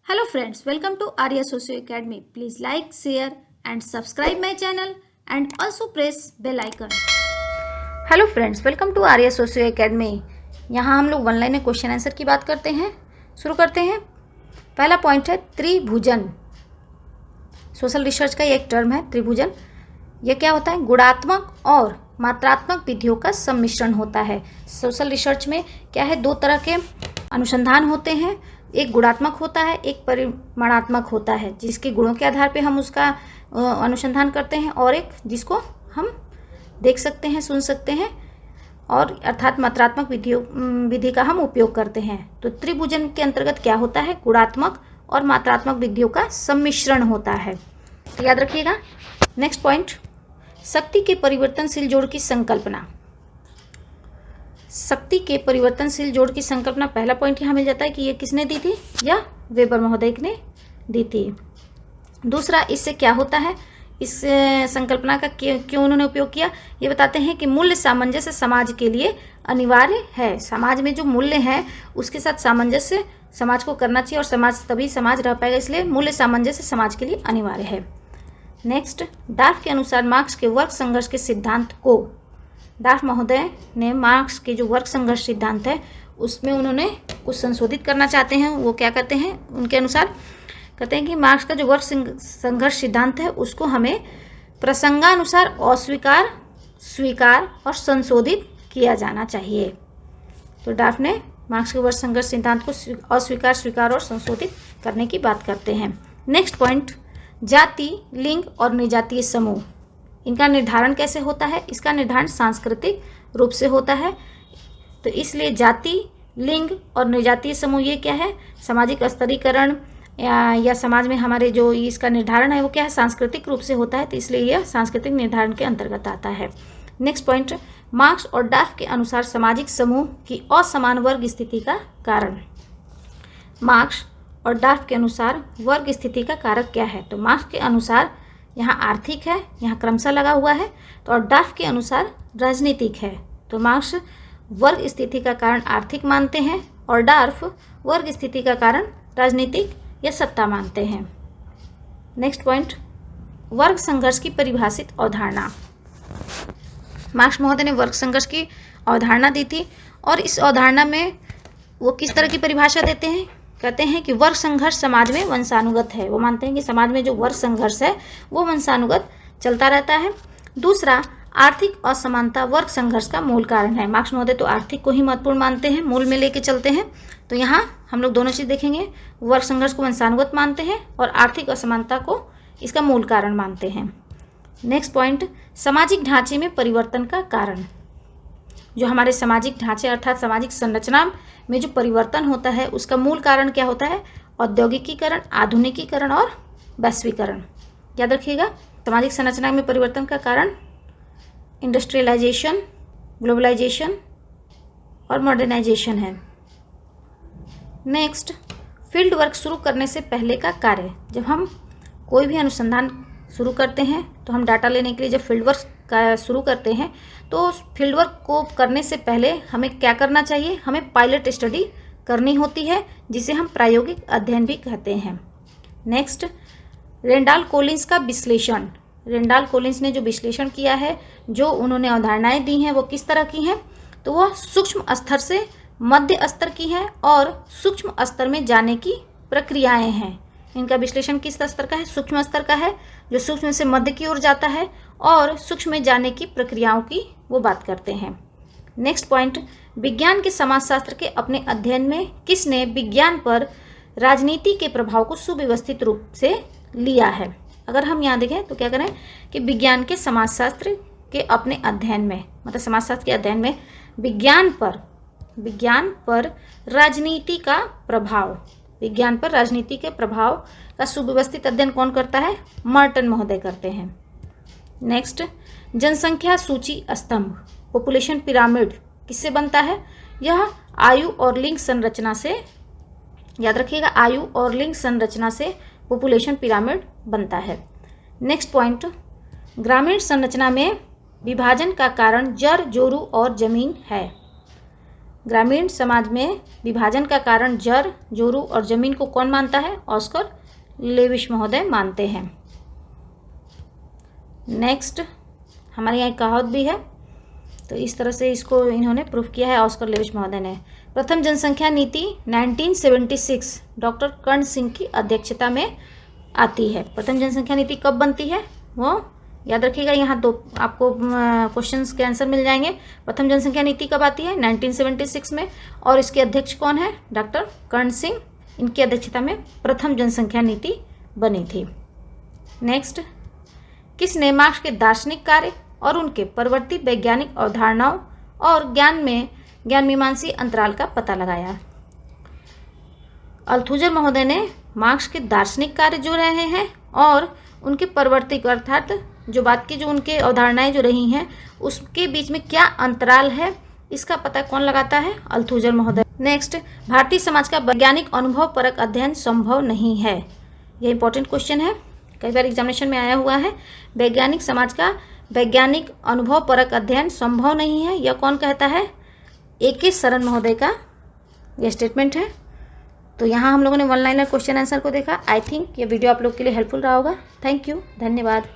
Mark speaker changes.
Speaker 1: Hello friends, welcome to Arya Socio Academy. Please like, share and subscribe my channel and also press bell icon. Hello friends, welcome to Arya socio academy. यहाँ हम लोग one line में question answer की बात करते हैं। शुरू करते हैं। पहला पॉइंट है त्रिभुजन। सोशल रिसर्च का ये एक टर्म है त्रिभुजन। ये क्या होता है? गुणात्मक और मात्रात्मक विधियों का सम्मिश्रण होता है। सोशल रिसर्च में क्या है, दो तरह के अनुसंधान होते हैं। एक गुणात्मक होता है, एक परिमाणात्मक होता है, जिसके गुणों के आधार पे हम उसका अनुसंधान करते हैं, और एक जिसको हम देख सकते हैं, सुन सकते हैं, और अर्थात मात्रात्मक विधि का हम उपयोग करते हैं। तो त्रिभुजन के अंतर्गत क्या होता है? गुणात्मक और मात्रात्मक विधियों का सम्मिश्रण होता है। तो याद रखिएगा। नेक्स्ट पॉइंट, शक्ति के परिवर्तनशील जोड़ की संकल्पना। शक्ति के परिवर्तनशील जोड़ की संकल्पना, पहला पॉइंट यहाँ मिल जाता है कि ये किसने दी थी? या वेबर महोदय ने दी थी। दूसरा, इससे क्या होता है, इस संकल्पना का क्यों उन्होंने उपयोग किया, ये बताते हैं कि मूल्य सामंजस्य समाज के लिए अनिवार्य है। समाज में जो मूल्य है उसके साथ सामंजस्य समाज को करना चाहिए, और तभी समाज रह पाएगा, इसलिए मूल्य सामंजस्य समाज के लिए अनिवार्य है। नेक्स्ट, डार्फ के अनुसार मार्क्स के वर्ग संघर्ष के सिद्धांत को, डार्फ महोदय ने मार्क्स के जो वर्ग संघर्ष सिद्धांत है उसमें उन्होंने कुछ संशोधित करना चाहते हैं। वो क्या करते हैं? उनके अनुसार कहते हैं कि मार्क्स का जो वर्ग संघर्ष सिद्धांत है उसको हमें प्रसंगानुसार अस्वीकार, स्वीकार और संशोधित किया जाना चाहिए। तो डार्फ ने मार्क्स के वर्ग संघर्ष सिद्धांत को अस्वीकार, स्वीकार और संशोधित करने की बात करते हैं। नेक्स्ट पॉइंट, जाति, लिंग और निजातीय समूह, इनका निर्धारण कैसे होता है? इसका निर्धारण सांस्कृतिक रूप से होता है। तो इसलिए जाति, लिंग और निजातीय समूह ये क्या है? सामाजिक स्तरीकरण या समाज में हमारे जो इसका निर्धारण है वो क्या है? सांस्कृतिक रूप से होता है। तो इसलिए यह सांस्कृतिक निर्धारण के अंतर्गत आता है। नेक्स्ट पॉइंट, मार्क्स और डार्फ के अनुसार सामाजिक समूह की असमान वर्ग स्थिति का कारण। मार्क्स और डार्फ के अनुसार वर्ग स्थिति का कारक क्या है? तो मार्क्स के अनुसार यहाँ आर्थिक है, यहाँ क्रमशः लगा हुआ है, तो और डार्फ के अनुसार राजनीतिक है। तो मार्क्स वर्ग स्थिति का कारण आर्थिक मानते हैं और डार्फ वर्ग स्थिति का कारण राजनीतिक या सत्ता मानते हैं। नेक्स्ट पॉइंट, वर्ग संघर्ष की परिभाषित अवधारणा। मार्क्स महोदय ने वर्ग संघर्ष की अवधारणा दी थी, और इस अवधारणा में वो किस तरह की परिभाषा देते हैं? कहते हैं कि वर्ग संघर्ष समाज में वंशानुगत है। वो मानते हैं कि समाज में जो वर्ग संघर्ष है वो वंशानुगत चलता रहता है। दूसरा, आर्थिक असमानता वर्ग संघर्ष का मूल कारण है। मार्क्स महोदय तो आर्थिक को ही महत्वपूर्ण मानते हैं, मूल में लेके चलते हैं। तो यहाँ हम लोग दोनों चीज़ देखेंगे, वर्ग संघर्ष को वंशानुगत मानते हैं और आर्थिक असमानता को इसका मूल कारण मानते हैं। नेक्स्ट पॉइंट, सामाजिक ढांचे में परिवर्तन का कारण। जो हमारे सामाजिक ढांचे अर्थात सामाजिक संरचना में जो परिवर्तन होता है उसका मूल कारण क्या होता है? औद्योगिकीकरण, आधुनिकीकरण और वैश्वीकरण। याद रखिएगा, सामाजिक संरचना में परिवर्तन का कारण इंडस्ट्रियलाइजेशन, ग्लोबलाइजेशन और मॉडर्नाइजेशन है। नेक्स्ट, फील्ड वर्क शुरू करने से पहले का कार्य। जब हम कोई भी अनुसंधान शुरू करते हैं तो हम डाटा लेने के लिए जब फील्ड वर्क का शुरू करते हैं तो फील्ड वर्क को करने से पहले हमें क्या करना चाहिए? हमें पायलट स्टडी करनी होती है, जिसे हम प्रायोगिक अध्ययन भी कहते हैं। नेक्स्ट, रेंडाल कोलिंस का विश्लेषण। रेंडाल कोलिंस ने जो विश्लेषण किया है, जो उन्होंने अवधारणाएं दी हैं वो किस तरह की हैं? तो वह सूक्ष्म स्तर से मध्य स्तर की हैं और सूक्ष्म स्तर में जाने की प्रक्रियाएं हैं। इनका विश्लेषण किस स्तर का है? सूक्ष्म स्तर का है, जो सूक्ष्म से मध्य की ओर जाता है, और सूक्ष्म में जाने की प्रक्रियाओं की वो बात करते हैं। नेक्स्ट पॉइंट, विज्ञान के समाजशास्त्र के अपने अध्ययन में किसने विज्ञान पर राजनीति के प्रभाव को सुव्यवस्थित रूप से लिया है? अगर हम यहाँ देखें तो क्या करें कि विज्ञान के समाजशास्त्र के अपने अध्ययन में, मतलब समाजशास्त्र के अध्ययन में विज्ञान पर राजनीति का प्रभाव, विज्ञान पर राजनीति के प्रभाव का सुव्यवस्थित अध्ययन कौन करता है? मर्टन महोदय करते हैं। नेक्स्ट, जनसंख्या सूची स्तंभ, पॉपुलेशन पिरामिड किससे बनता है? यह आयु और लिंग संरचना से, याद रखिएगा, आयु और लिंग संरचना से पॉपुलेशन पिरामिड बनता है। नेक्स्ट पॉइंट, ग्रामीण संरचना में विभाजन का कारण जड़, जोरू और जमीन है। ग्रामीण समाज में विभाजन का कारण जर, जोरू और जमीन को कौन मानता है? ऑस्कर लेविश महोदय मानते हैं। नेक्स्ट हमारे यहाँ एक कहावत भी है, तो इस तरह से इसको इन्होंने प्रूफ किया है ऑस्कर लेविश महोदय ने। प्रथम जनसंख्या नीति 1976 डॉक्टर कर्ण सिंह की अध्यक्षता में आती है। प्रथम जनसंख्या नीति कब बनती है वो याद रखिएगा, यहाँ दो आपको क्वेश्चंस के आंसर मिल जाएंगे। प्रथम जनसंख्या नीति कब आती है? 1976 में, और इसके अध्यक्ष कौन है? डॉक्टर कर्ण सिंह। इनकी अध्यक्षता में प्रथम जनसंख्या नीति बनी थी। नेक्स्ट, किसने मार्क्स के दार्शनिक कार्य और उनके परवर्ती वैज्ञानिक अवधारणाओं और ज्ञान मीमांसी अंतराल का पता लगाया? अल्थुजर महोदय ने मार्क्स के दार्शनिक कार्य जो रहे हैं और उनके परवर्ती अर्थात जो बात की जो उनके अवधारणाएं जो रही हैं उसके बीच में क्या अंतराल है, इसका पता कौन लगाता है? अल्थुजर महोदय। नेक्स्ट, भारतीय समाज का वैज्ञानिक अनुभव परक अध्ययन संभव नहीं है। यह इंपॉर्टेंट क्वेश्चन है, कई बार एग्जामिनेशन में आया हुआ है। वैज्ञानिक समाज का वैज्ञानिक अनुभव परक अध्ययन संभव नहीं है, यह कौन कहता है? A.K. शरण महोदय का यह स्टेटमेंट है। तो यहाँ हम लोगों ने वन लाइनर क्वेश्चन आंसर को देखा। आई थिंक ये वीडियो आप लोग के लिए हेल्पफुल रहा होगा। थैंक यू, धन्यवाद।